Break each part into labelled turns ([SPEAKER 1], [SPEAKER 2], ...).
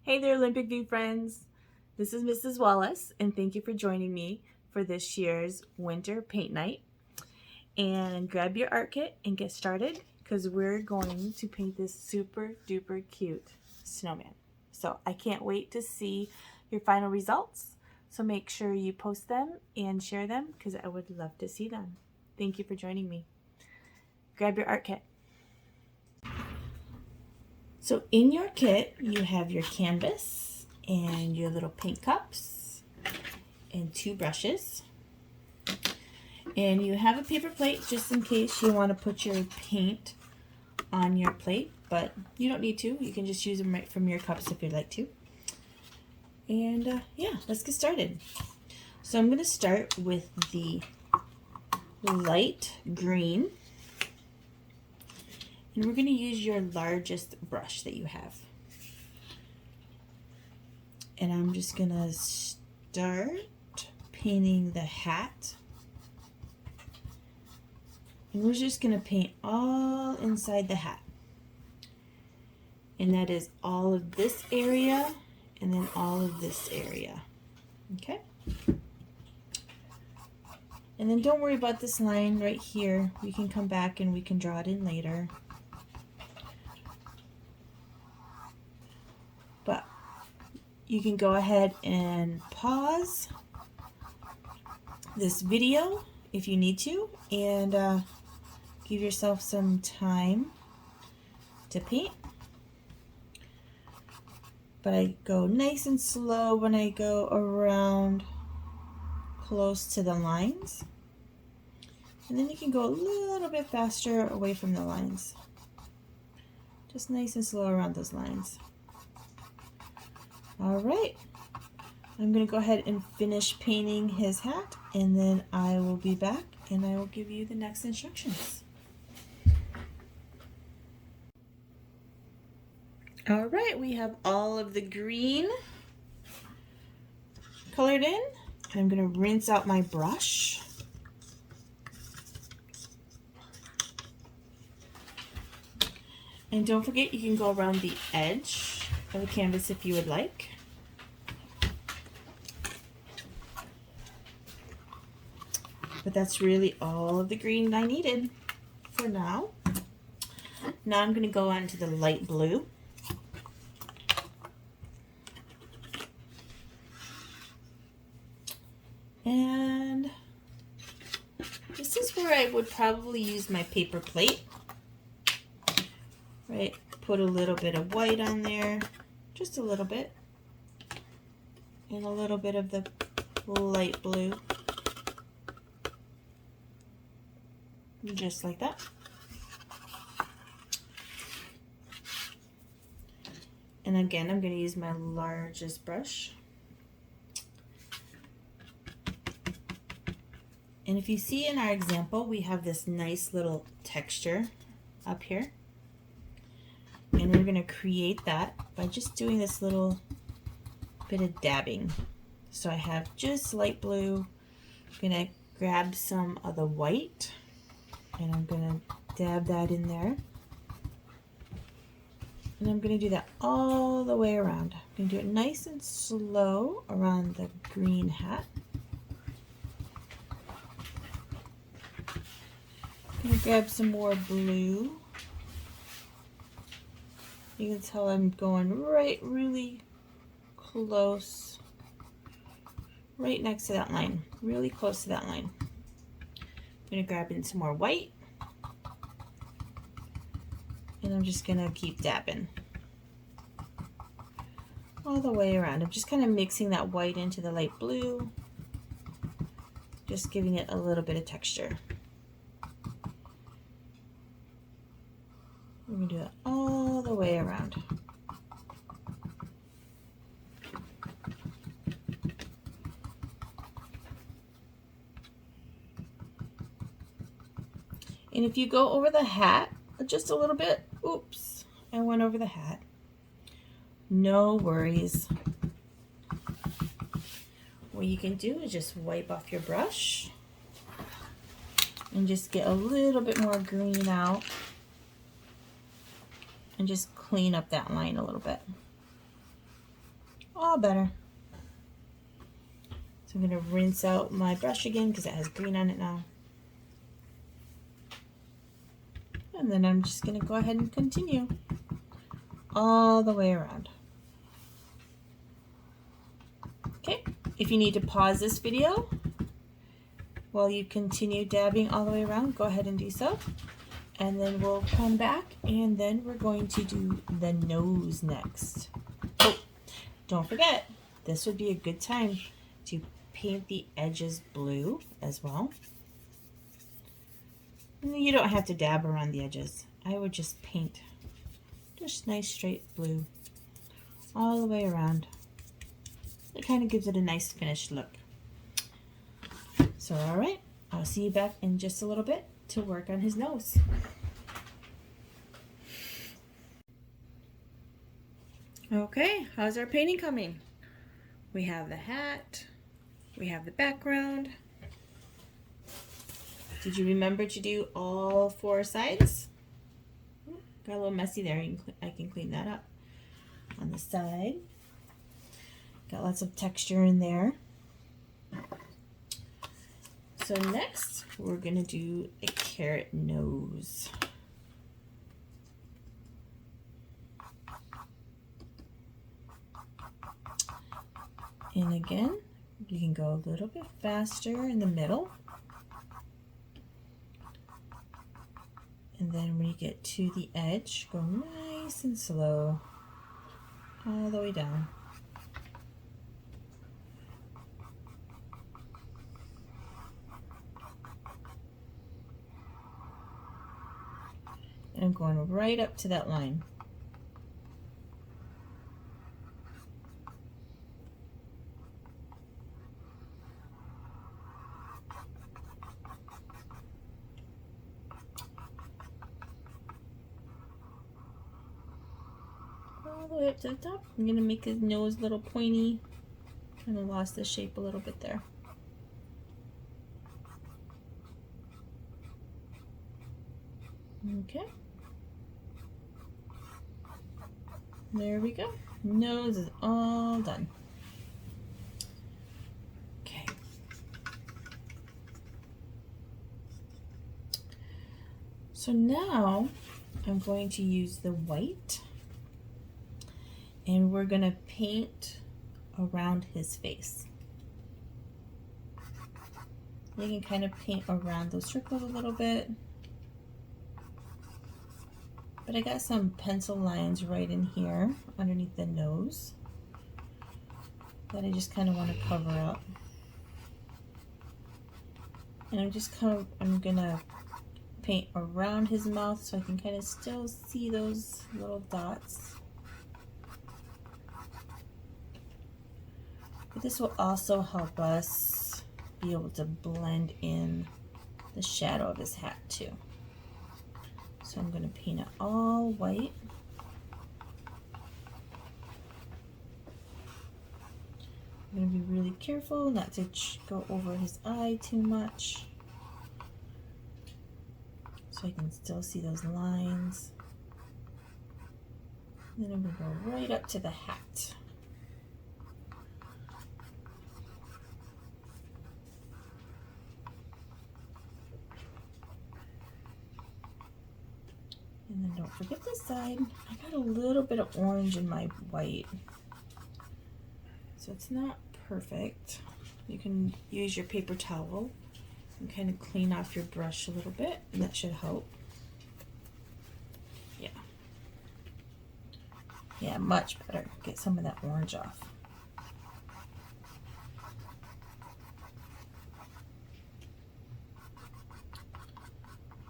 [SPEAKER 1] Hey there, Olympic View friends. This is Mrs. Wallace, and thank you for joining me for this year's winter paint night. And grab your art kit and get started because we're going to paint this super duper cute snowman. So I can't wait to see your final results. So make sure you post them and share them because I would love to see them. Thank you for joining me. Grab your art kit. So in your kit, you have your canvas and your little paint cups and 2 brushes. And you have a paper plate just in case you want to put your paint on your plate, but you don't need to. You can just use them right from your cups if you'd like to. And yeah, let's get started. So I'm going to start with the light green. And we're going to use your largest brush that you have. And I'm just going to start painting the hat. And we're just going to paint all inside the hat. And that is all of this area and then all of this area. Okay? And then don't worry about this line right here. We can come back and we can draw it in later. But you can go ahead and pause this video if you need to and give yourself some time to paint. But I go nice and slow when I go around close to the lines. And then you can go a little bit faster away from the lines. Just nice and slow around those lines. All right, I'm going to go ahead and finish painting his hat, and then I will be back and I will give you the next instructions. All right, we have all of the green colored in. I'm going to rinse out my brush. And don't forget, you can go around the edge of the canvas if you would like. But that's really all of the green I needed for now. Now I'm going to go on to the light blue. And this is where I would probably use my paper plate. Right, put a little bit of white on there, just a little bit, and a little bit of the light blue, just like that. And again, I'm going to use my largest brush. And if you see in our example, we have this nice little texture up here. And we're going to create that by just doing this little bit of dabbing. So I have just light blue. I'm going to grab some of the white and I'm going to dab that in there. And I'm going to do that all the way around. I'm going to do it nice and slow around the green hat. I'm going to grab some more blue. You can tell I'm going really close, right next to that line, really close to that line. I'm going to grab in some more white, and I'm just going to keep dabbing all the way around. I'm just kind of mixing that white into the light blue, just giving it a little bit of texture. We're going to do that all the way around. And if you go over the hat just a little bit, oops, I went over the hat. No worries. What you can do is just wipe off your brush and just get a little bit more green out. And just clean up that line a little bit. all better. So I'm going to rinse out my brush again because it has green on it now. And then I'm just going to go ahead and continue all the way around. Okay, if you need to pause this video while you continue dabbing all the way around, go ahead and do so. And then we'll come back and then we're going to do the nose next. Oh, don't forget, this would be a good time to paint the edges blue as well. And you don't have to dab around the edges. I would just paint just nice straight blue all the way around. It kind of gives it a nice finished look. So all right, I'll see you back in just a little bit to work on his nose. Okay, how's our painting coming? We have the hat, we have the background. Did you remember to do all 4 sides? Got a little messy there. I can clean that up. On the side, got lots of texture in there. So next, we're gonna do a carrot nose. And again, you can go a little bit faster in the middle. And then when you get to the edge, go nice and slow all the way down. And I'm going right up to that line. All the way up to the top. I'm going to make his nose a little pointy. Kind of lost the shape a little bit there. Okay. There we go. Nose is all done. Okay. So now I'm going to use the white and we're going to paint around his face. You can kind of paint around those circles a little bit. But I got some pencil lines right in here underneath the nose that I just kind of want to cover up. And I'm gonna paint around his mouth so I can kind of still see those little dots. But this will also help us be able to blend in the shadow of his hat too. So I'm going to paint it all white. I'm going to be really careful not to go over his eye too much. So I can still see those lines. And then I'm going to go right up to the hat. And then don't forget this side. I got a little bit of orange in my white. So it's not perfect. You can use your paper towel and kind of clean off your brush a little bit, and that should help. Yeah. Yeah, much better. Get some of that orange off.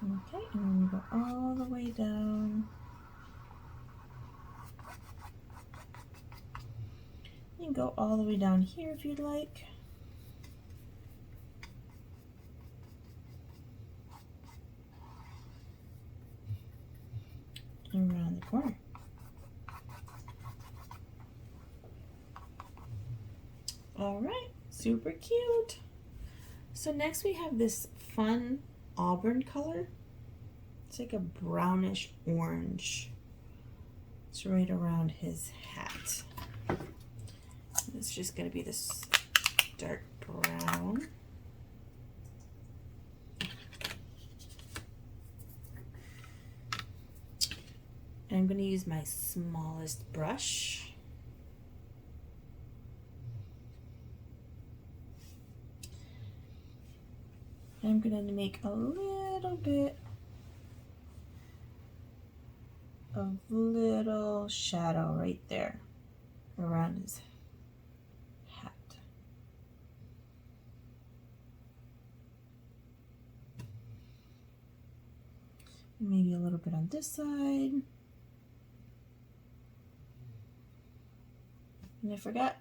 [SPEAKER 1] Okay, and then we go all the way down. You can go all the way down here if you'd like. And around the corner. All right, super cute. So next we have this fun auburn color. It's like a brownish orange. It's right around his hat. It's just going to be this dark brown. And I'm going to use my smallest brush. And I'm going to make a little bit of little shadow right there around his hat. Maybe a little bit on this side. And I forgot,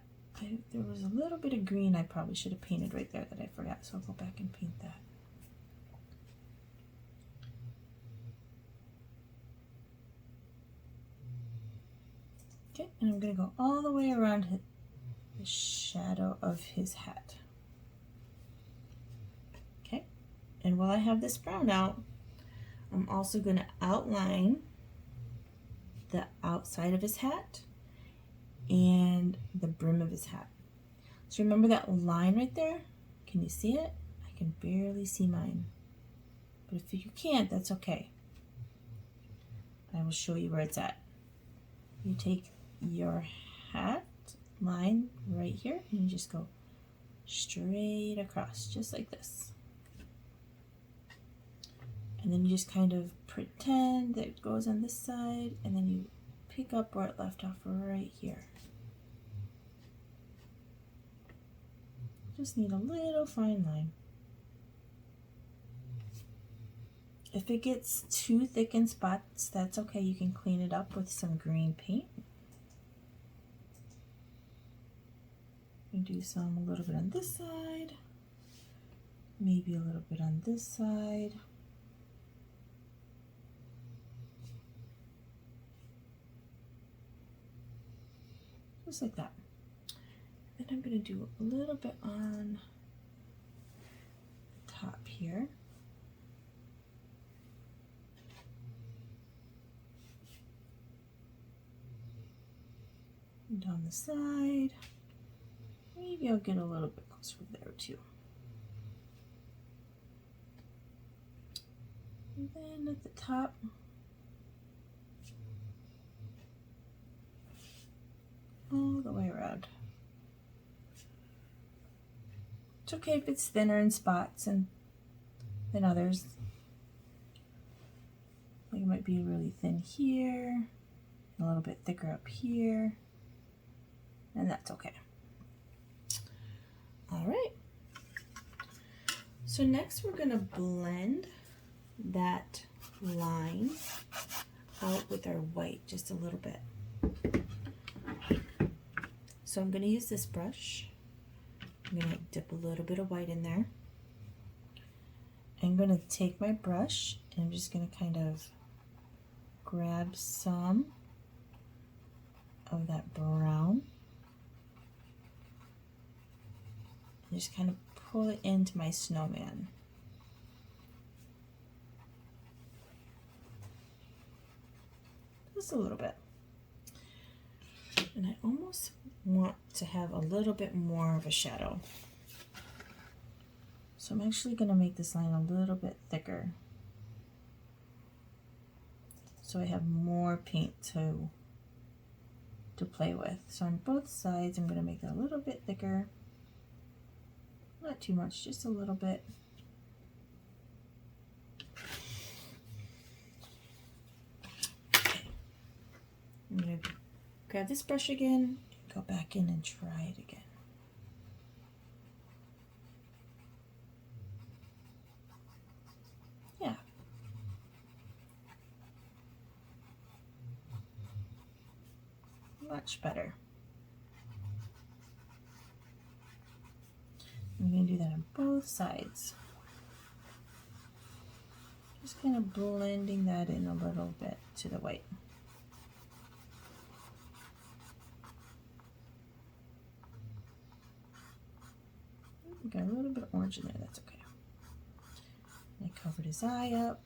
[SPEAKER 1] there was a little bit of green I probably should have painted right there that I forgot, so I'll go back and paint that. Okay, and I'm going to go all the way around the shadow of his hat. Okay, and while I have this brown out, I'm also going to outline the outside of his hat and the brim of his hat. So remember that line right there? Can you see it? I can barely see mine. But if you can't, that's okay. I will show you where it's at. You take your hat line right here and you just go straight across, just like this. And then you just kind of pretend that it goes on this side, and then you pick up where it left off right here. Just need a little fine line. If it gets too thick in spots, that's okay. You can clean it up with some green paint. You do some a little bit on this side, maybe a little bit on this side. Just like that. Then I'm going to do a little bit on the top here. And down the side. Maybe I'll get a little bit closer there too. And then at the top, all the way around. It's okay if it's thinner in spots than others. Like it might be really thin here, a little bit thicker up here, and that's okay. All right. So next we're going to blend that line out with our white just a little bit. So I'm going to use this brush. I'm going to dip a little bit of white in there. I'm going to take my brush and I'm just going to kind of grab some of that brown and just kind of pull it into my snowman. Just a little bit. And I almost want to have a little bit more of a shadow. So I'm actually going to make this line a little bit thicker, so I have more paint to play with. So on both sides I'm going to make it a little bit thicker. Not too much, just a little bit. Okay. I'm going to grab this brush again, go back in and try it again. Yeah. Much better. I'm going to do that on both sides. Just kind of blending that in a little bit to the white. Got a little bit of orange in there, that's okay. I covered his eye up,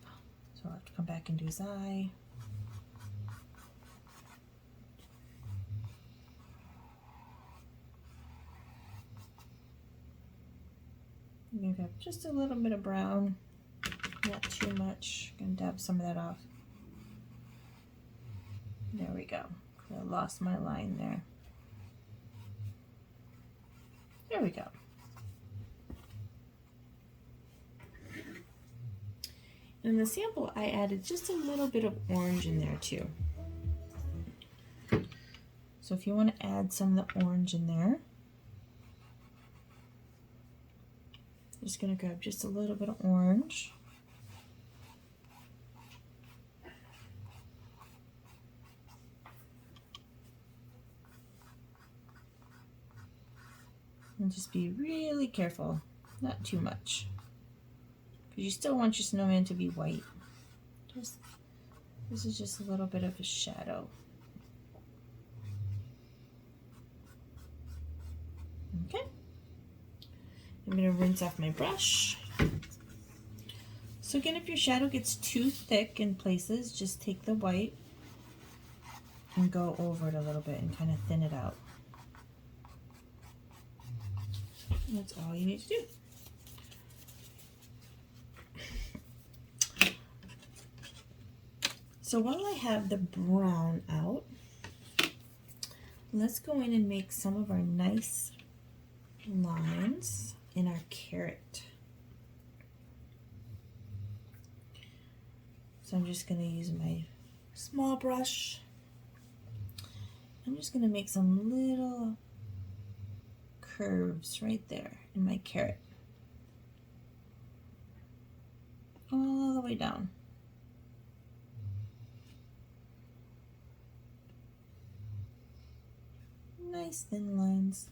[SPEAKER 1] so I'll have to come back and do his eye. I'm gonna grab just a little bit of brown, not too much. I'm gonna dab some of that off. There we go. I lost my line there. There we go. In the sample, I added just a little bit of orange in there too. So if you want to add some of the orange in there, I'm just going to grab just a little bit of orange. And just be really careful, not too much. Because you still want your snowman to be white. This is just a little bit of a shadow. Okay. I'm going to rinse off my brush. So again, if your shadow gets too thick in places, just take the white and go over it a little bit and kind of thin it out. That's all you need to do. So while I have the brown out, let's go in and make some of our nice lines in our carrot. So I'm just going to use my small brush. I'm just going to make some little curves right there in my carrot. All the way down. Nice thin lines.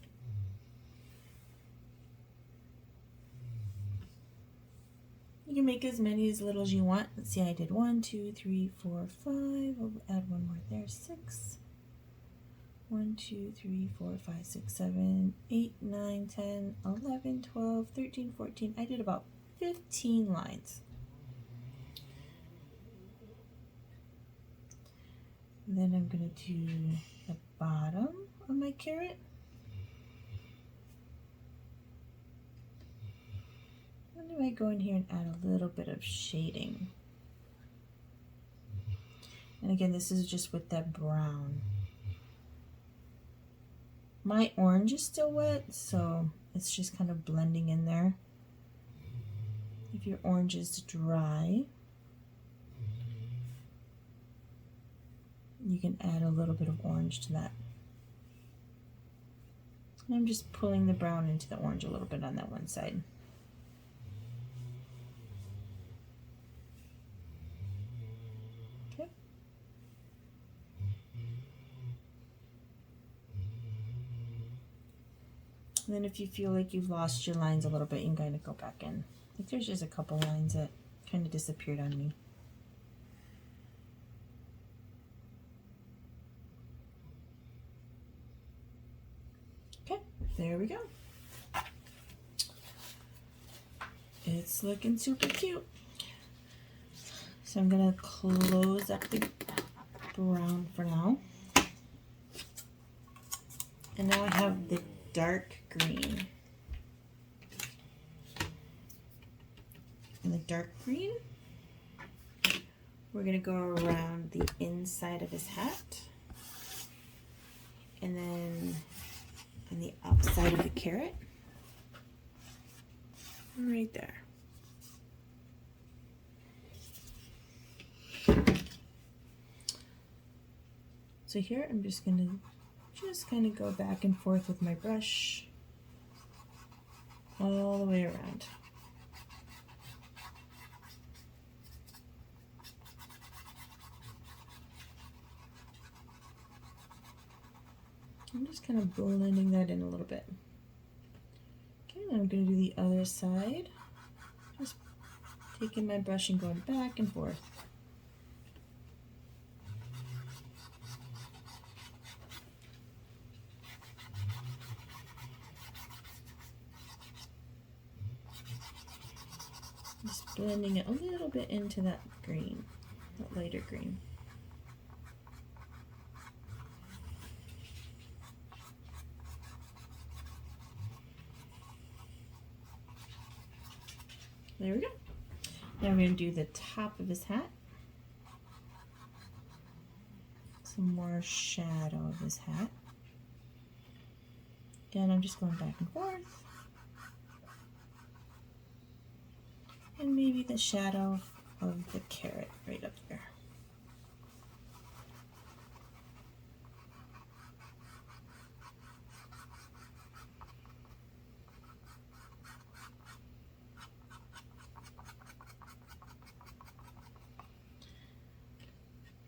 [SPEAKER 1] You can make as many as little as you want. Let's see, I did 1, 2, 3, 4, 5. I'll add one more there, 6. 1, 2, 3, 4, 5, 6, 7, 8, 9, 10, 11, 12, 13, 14. I did about 15 lines. And then I'm going to do the bottom of my carrot. And I might go in here and add a little bit of shading. And again, this is just with that brown. My orange is still wet, so it's just kind of blending in there. If your orange is dry, you can add a little bit of orange to that. And I'm just pulling the brown into the orange a little bit on that one side. Okay. And then if you feel like you've lost your lines a little bit, you can kind of go back in. Like there's just a couple lines that kind of disappeared on me. Okay, there we go. It's looking super cute. So I'm gonna close up the brown for now. And now I have the dark green. And the dark green, we're gonna go around the inside of his hat. And then on the outside of the carrot, right there. So here I'm just going to kind of go back and forth with my brush all the way around. I'm just kind of blending that in a little bit. Okay, I'm going to do the other side. Just taking my brush and going back and forth. Just blending it a little bit into that green, that lighter green. There we go. Now we're going to do the top of his hat. Some more shadow of his hat. Again, I'm just going back and forth. And maybe the shadow of the carrot right up there.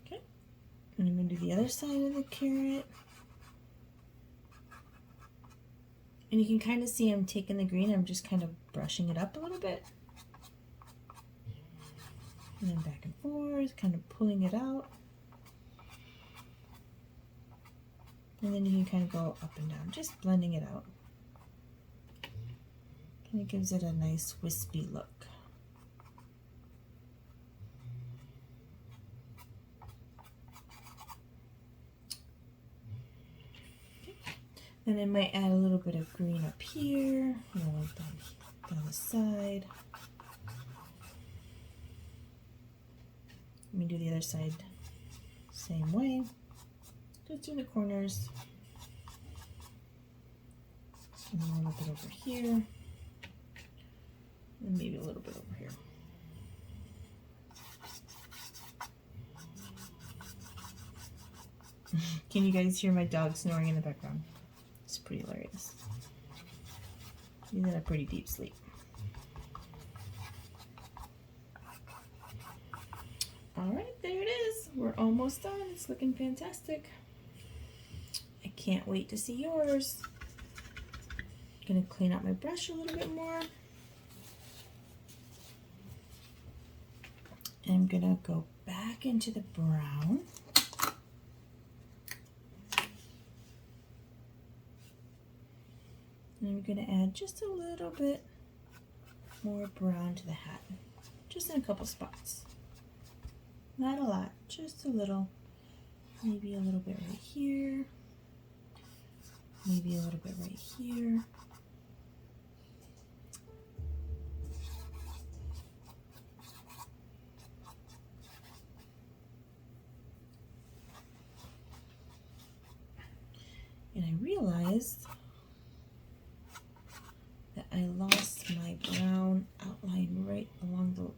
[SPEAKER 1] Okay, and I'm going to do the other side of the carrot. And you can kind of see I'm taking the green, I'm just kind of brushing it up a little bit. And then back and forth, kind of pulling it out. And then you can kind of go up and down, just blending it out. And it gives it a nice wispy look. And I might add a little bit of green up here, down the side. Let me do the other side same way. Just do the corners. And a little bit over here. And maybe a little bit over here. Can you guys hear my dog snoring in the background? It's pretty hilarious. He's in a pretty deep sleep. Alright, there it is. We're almost done. It's looking fantastic. I can't wait to see yours. I'm gonna clean out my brush a little bit more. And I'm gonna go back into the brown. And I'm going to add just a little bit more brown to the hat, just in a couple spots. Not a lot, just a little. Maybe a little bit right here. Maybe a little bit right here. And I realized that I lost my brown outline right along the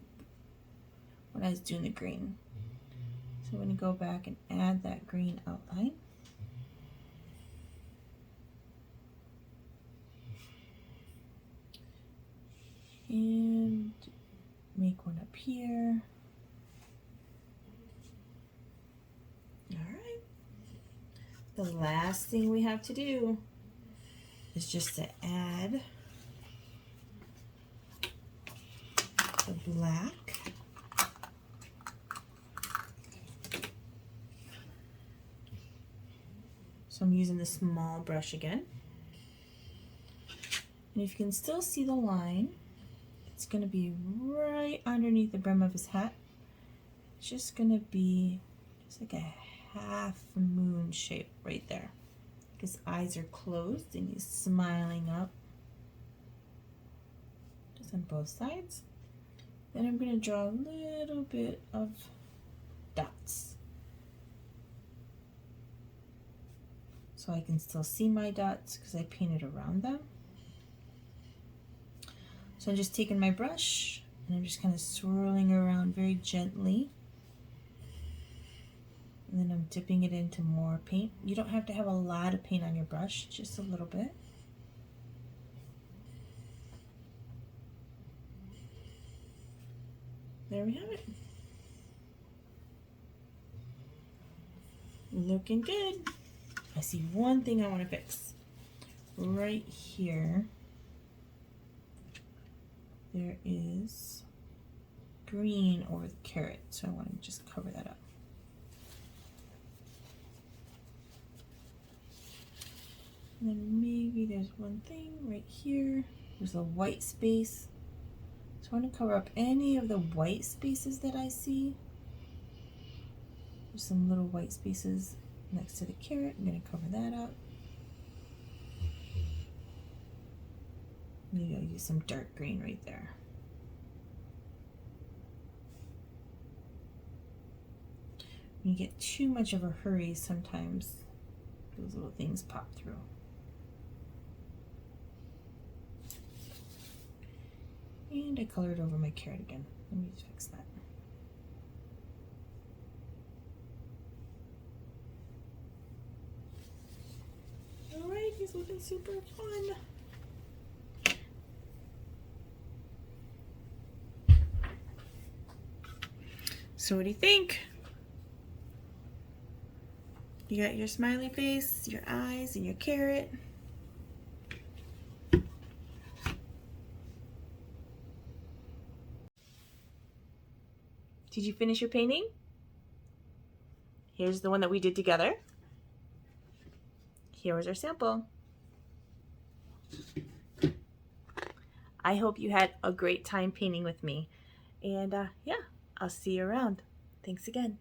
[SPEAKER 1] when I was doing the green. So I'm going to go back and add that green outline. And make one up here. Alright. The last thing we have to do is just to add the black. So I'm using the small brush again. And if you can still see the line, it's going to be right underneath the brim of his hat. It's just going to be just like a half moon shape right there. His eyes are closed and he's smiling up. Just on both sides. Then I'm going to draw a little bit of dots. So I can still see my dots because I painted around them. So I'm just taking my brush and I'm just kind of swirling around very gently. And then I'm dipping it into more paint. You don't have to have a lot of paint on your brush, just a little bit. There we have it. Looking good. I see one thing I want to fix. Right here, there is green over the carrot, so I want to just cover that up. And then maybe there's one thing right here. There's a white space. So I want to cover up any of the white spaces that I see. There's some little white spaces next to the carrot. I'm going to cover that up. Maybe I'll use some dark green right there. When you get too much of a hurry, sometimes those little things pop through. And I colored over my carrot again. Let me just fix that. Alright, he's looking super fun. So what do you think? You got your smiley face, your eyes, and your carrot. Did you finish your painting? Here's the one that we did together. Here was our sample. I hope you had a great time painting with me. And yeah, I'll see you around. Thanks again.